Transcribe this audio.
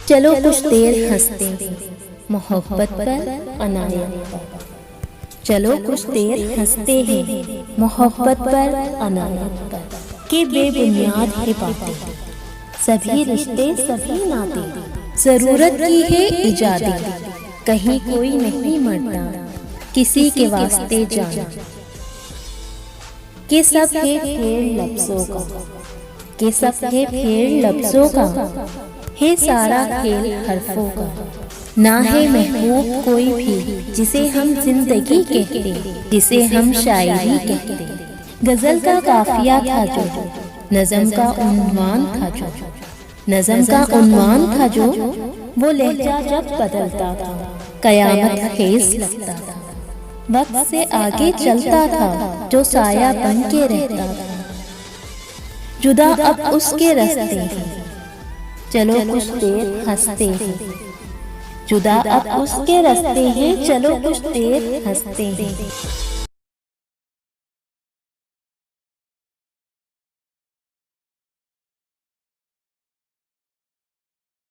चलो कुछ देर हंसते हैं मोहब्बत पर अनायत पर। चलो कुछ देर हंसते हैं मोहब्बत पर अनायत पर। के बेबुनियाद है बातें, सभी रिश्ते सभी नाते, जरूरत की है इजाज़त, कहीं कोई नहीं मरता किसी के वास्ते जान। के सब है फेर लफ्जों का, के सब है फेर लफ्जों का, है सारा खेल हरफों का। ना है महबूब कोई भी जिसे हम जिंदगी कहते, जिसे हम शायरी कहते। गजल का काफिया था जो, नज़म का उन्वान था जो, नज़म का उन्वान था जो, वो लहजा जब बदलता था कयामत खेज लगता था। वक्त से आगे चलता था जो साया बन के रहता था। जुदा अब उसके रास्ते हैं, चलो कुछ देर हंसते हैं। जुदा अब उसके रास्ते हैं, चलो कुछ देर हंसते हैं।